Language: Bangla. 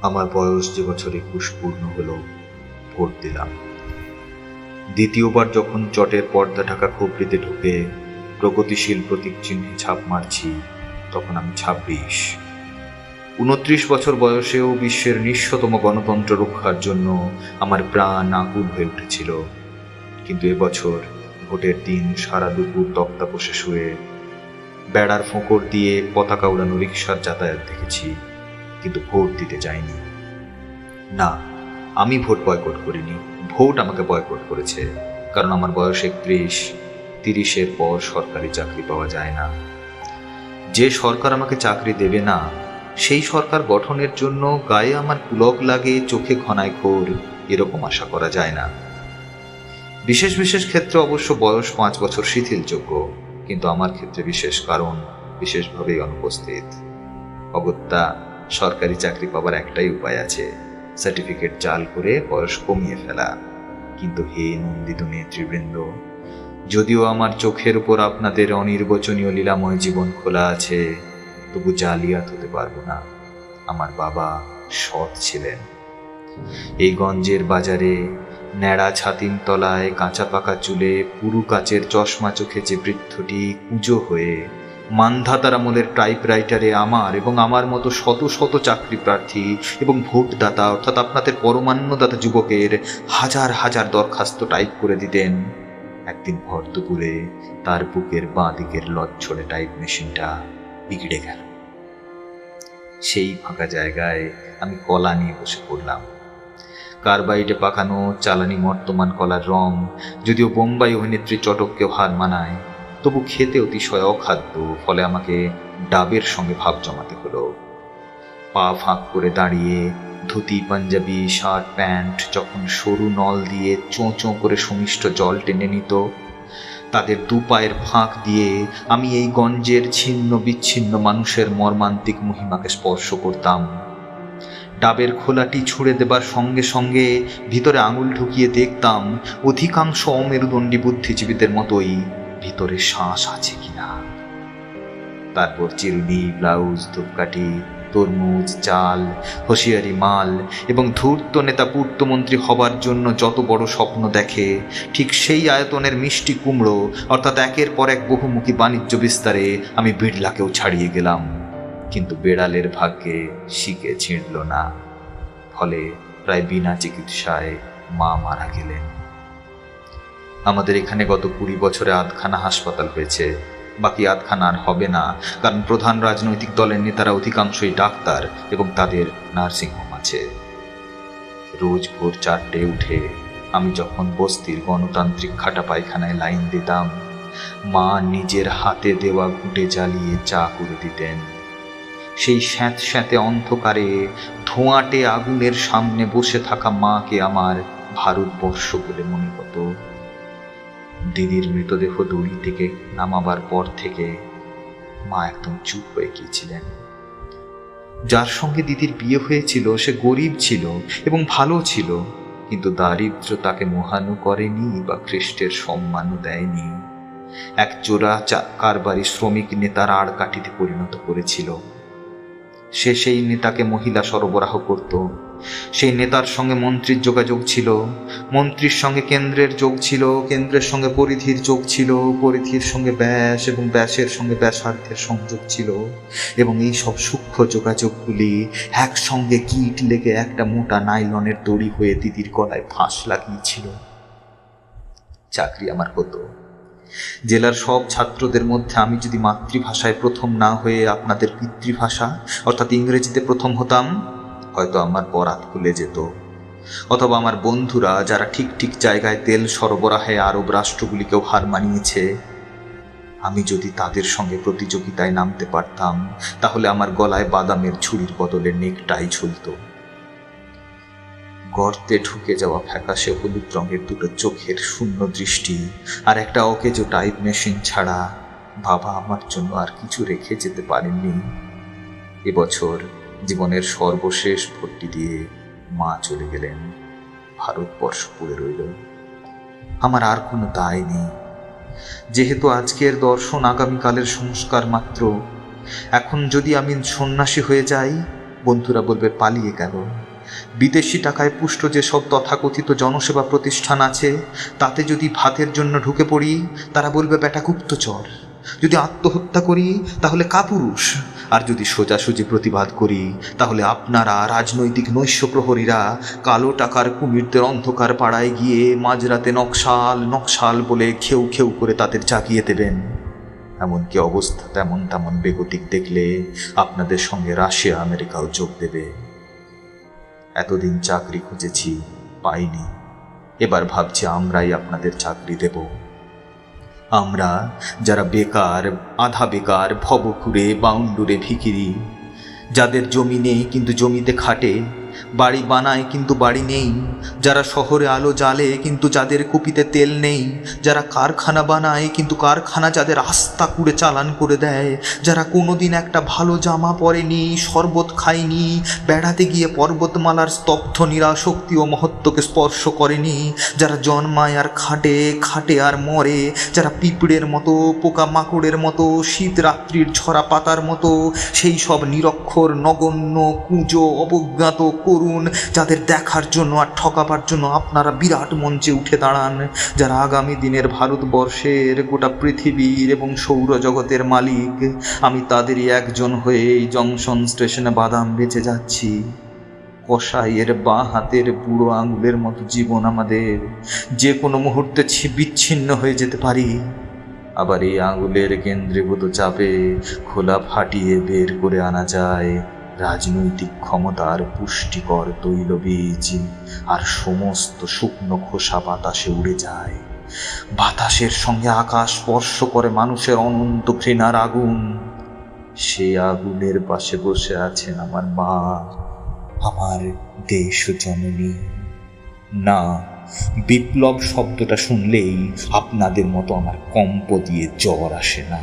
আমার বয়স যে বছর 21 পূর্ণ হলো, ভোট দিলাম। দ্বিতীয়বার যখন চটের পর্দা ঢাকা খোপড়িতে ঢুকে প্রগতিশীল প্রতীক চিহ্নে ছাপ মারছি, তখন আমি 26। 29 বছর বয়সেও বিশ্বের নিঃস্বতম গণতন্ত্র রক্ষার জন্য আমার প্রাণ আকুল হয়ে উঠেছিল। কিন্তু এবছর ভোটের দিন সারা দুপুর তক্তাপোষে শুয়ে বেড়ার ফোঁকর দিয়ে পতাকা উড়ানো রিকশার যাতায়াত দেখেছি, কিন্তু ভোট দিতে যাইনি। না, আমি ভোট বয়কট করিনি, ভোট আমাকে বয়কট করেছে। কারণ আমার বয়স 31, 30-এর পর সরকারি চাকরি পাওয়া যায় না। যে সরকার আমাকে চাকরি দেবে না, সেই সরকার গঠনের জন্য গায়ে আমার পুলক লাগে, চোখে ঘনায় ঘোর, এরকম আশা করা যায় না। বিশেষ বিশেষ ক্ষেত্রে অবশ্য বয়স 5 বছর শিথিলযোগ্য, কিন্তু আমার ক্ষেত্রে বিশেষ কারণ বিশেষভাবেই অনুপস্থিত। অগত্যা সরকারি চাকরি পাবার একটাই উপায় আছে, সার্টিফিকেট জাল করে বয়স কমিয়ে ফেলা। কিন্তু হে নন্দিত নেতৃবৃন্দ, যদিও আমার চোখের উপর আপনাদের অনির্বচনীয় লীলাময় জীবন খোলা আছে, তবু জালিয়াত হতে পারবো না। আমার বাবা সৎ ছিলেন। এই গঞ্জের বাজারে ন্যাড়া ছাতিম তলায় কাঁচা পাকা চুলে পুরু কাচের চশমা চোখে যে বৃদ্ধটি কুঁজো হয়ে মান্ধাতার আমলের টাইপরাইটারে আমার এবং আমার মতো শত শত চাকরি প্রার্থী এবং ভোটদাতা অর্থাৎ আপনাদের পরমান্যদাতা যুবকের হাজার হাজার দরখাস্ত টাইপ করে দিতেন, একদিন ভর দুপুরে তার বুকের বাঁ দিকের লচ্ছড়ে টাইপ মেশিনটা বিগড়ে গেল। সেই ফাঁকা জায়গায় আমি কলা নিয়ে বসে পড়লাম। কার্বাইডে পাকানো চালানি বর্তমান কলার রং যদিও বোম্বাই অভিনেত্রী চটককেও হার মানায়, তবু খেতে অতিশয় অখাদ্য, ফলে আমাকে ডাবের সঙ্গে ভাব জমাতে হলো। পা ফাঁক করে দাঁড়িয়ে ধুতি পাঞ্জাবি শার্ট প্যান্ট যখন সরু নল দিয়ে চোঁ চোঁ করে সুমিষ্ট জল টেনে নিত, তাদের দু পায়ের ফাঁক দিয়ে আমি এই গঞ্জের ছিন্ন বিচ্ছিন্ন মানুষের মর্মান্তিক মহিমাকে স্পর্শ করতাম। ডাবের খোলাটি ছুঁড়ে দেবার সঙ্গে সঙ্গে ভিতরে আঙুল ঢুকিয়ে দেখতাম অধিকাংশ অমেরুদণ্ডী বুদ্ধিজীবীদের মতোই ভিতরে শ্বাস আছে কিনা। তারপর চিরুনি, ব্লাউজ, ধূপকাঠি, তরমুজ, চাল, হুঁশিয়ারি মাল এবং ধূর্ত নেতা পূর্তমন্ত্রী হবার জন্য যত বড় স্বপ্ন দেখে, ঠিক সেই আয়তনের মিষ্টি কুমড়ো অর্থাৎ একের পর এক বহুমুখী বাণিজ্য বিস্তারে আমি বিড়লাকেও ছাড়িয়ে গেলাম। কিন্তু বেড়ালের ভাগ্যে শিকে ছিঁড়ল না, ফলে প্রায় বিনা চিকিৎসায় মা মারা গেলেন। আমাদের এখানে গত 20 বছরে আধখানা হাসপাতাল হয়েছে, বাকি আধখানা আর হবে না, কারণ প্রধান রাজনৈতিক দলের নেতারা অধিকাংশই ডাক্তার এবং তাদের নার্সিংহোম আছে। রোজ ভোর 4টে উঠে আমি যখন বস্তির গণতান্ত্রিক খাটা পায়খানায় লাইন দিতাম, মা নিজের হাতে দেওয়া ঘুঁটে জ্বালিয়ে চা করে দিতেন। সেই স্যাঁত স্যাঁতে অন্ধকারে ধোঁয়াটে আগুনের সামনে বসে থাকা মাকে আমার ভারতবর্ষ বলে মনে হতো। দিদির মৃতদেহ দড়ি থেকে নামাবার পর থেকে মা একদম চুপ হয়ে গিয়েছিলেন। যার সঙ্গে দিদির বিয়ে হয়েছিল সে গরিব ছিল এবং ভালো ছিল, কিন্তু দারিদ্র তাকে মোহানো করেনি বা খ্রিস্টের সম্মানও দেয়নি। এক চোরা কারবারি শ্রমিক নেতার আড়কাঠিতে পরিণত করেছিল। সে সেই নেতাকে মহিলা সরবরাহ করত। সেই নেতার সঙ্গে মন্ত্রীর যোগাযোগ ছিল, মন্ত্রীর সঙ্গে কেন্দ্রের যোগ ছিল, কেন্দ্রের সঙ্গে পরিধির যোগ ছিল, পরিধির সঙ্গে ব্যাস এবং ব্যাসের সঙ্গে ব্যাসার্ধের সংযোগ ছিল, এবং এই সব সূক্ষ্ম যোগাযোগগুলি একসঙ্গে কিট লেগে একটা মোটা নাইলনের দড়ি হয়ে দিদির গলায় ফাঁস লাগিয়েছিল। চাকরি আমার হতো। জেলার সব ছাত্রদের মধ্যে আমি যদি মাতৃভাষায় প্রথম না হয়ে আপনাদের পিতৃভাষা অর্থাৎ ইংরেজিতে প্রথম হতাম, হয়তো আমার বরাত খুলে যেত। অথবা আমার বন্ধুরা যারা ঠিক ঠিক জায়গায় তেল সরবরাহে আরব রাষ্ট্রগুলিকেও হার মানিয়েছে, আমি যদি তাদের সঙ্গে প্রতিযোগিতায় নামতে পারতাম, তাহলে আমার গলায় বাদামের ছুরির বদলে নেকটাই ঝুলত। গর্তে ঢুকে যাওয়া ফ্যাকাশে হলুদ রঙের দুটো চোখের শূন্য দৃষ্টি আর একটা অকেজো টাইপ মেশিন ছাড়া বাবা আমার জন্য আর কিছু রেখে যেতে পারেননি। এবছর জীবনের সর্বশেষ ভর্তি দিয়ে মা চলে গেলেন, ভারতবর্ষ পড়ে রইল। আমার আর কোনো দায় নেই। যেহেতু আজকের দর্শন আগামীকালের সংস্কার মাত্র, এখন যদি আমি সন্ন্যাসী হয়ে যাই, বন্ধুরা বলবে পালিয়ে গেল। বিদেশি টাকায় পুষ্ট যেসব তথাকথিত জনসেবা প্রতিষ্ঠান আছে, তাতে যদি ভাতের জন্য ঢুকে পড়ি, তারা বলবে বেটা গুপ্তচর। যদি আত্মহত্যা করি তাহলে কাপুরুষ। আর যদি সোজাসুজি প্রতিবাদ করি, তাহলে আপনারা রাজনৈতিক নৈশ প্রহরীরা কালো টাকার কুমিরদের অন্ধকার পাড়ায় গিয়ে মাঝরাতে নকশাল নকশাল বলে খেউ খেউ করে তাদের জাগিয়ে দেবেন। এমনকি অবস্থা তেমন তেমন বেগতিক দেখলে আপনাদের সঙ্গে রাশিয়া আমেরিকাও যোগ দেবে। এতদিন চাকরি খুঁজেছি, পাইনি। এবার ভাবছি আমরাই আপনাদের চাকরি দেব। আমরা যারা বেকার, আধা বেকার, ভবঘুরে, বাউন্ডুরে ভিখিরি, যাদের জমি নেই কিন্তু জমিতে খাটে, বাড়ি বানায় কিন্তু বাড়ি নেই, যারা শহরে আলো জ্বালে কিন্তু যাদের কুপিতে তেল নেই, যারা কারখানা বানায় কিন্তু কারখানা যাদের আস্থা কুড়ে চালান করে দেয়, যারা কোনোদিন একটা ভালো জামা পরেনি, শরবত খায়নি, বেড়াতে গিয়ে পর্বতমালার স্তব্ধ নিরাশক্তি ও মহত্বকে স্পর্শ করেনি, যারা জন্মায় আর খাটে, খাটে আর মরে, যারা পিঁপড়ের মতো, পোকা মাকড়ের মতো, শীত রাত্রির ঝরা পাতার মতো, সেই সব নিরক্ষর, নগণ্য, কুঁজো, অবজ্ঞাত, করুন, যাদের দেখার জন্য আর ঠকাবার জন্য আপনারা বিরাট মঞ্চে উঠে দাঁড়ান, যারা আগামী দিনের ভারতবর্ষের, গোটা পৃথিবীর এবং সৌরজগতের মালিক। আমি তাদেরই একজন হয়ে এই জংশন স্টেশনে বাদাম বেচে যাচ্ছি। কসাইয়ের বাঁ হাতের বুড়ো আঙুলের মতো জীবন আমাদের, যে কোনো মুহূর্তে বিচ্ছিন্ন হয়ে যেতে পারি। আবার এই আঙুলের কেন্দ্রীভূত চাপে খোলা ফাটিয়ে বের করে আনা যায় রাজনৈতিক ক্ষমতার পুষ্টিকর তৈলবীজ, আর সমস্ত শুকনো খোসা বাতাসে উড়ে যায়। বাতাসের সঙ্গে আকাশ স্পর্শ করে মানুষের অনন্ত ঘৃণার আগুন। সেই আগুনের পাশে বসে আছেন আমার মা, আমার দেশ জননী। না, বিপ্লব শব্দটা শুনলেই আপনাদের মতো আমার কম্প দিয়ে জ্বর আসে না।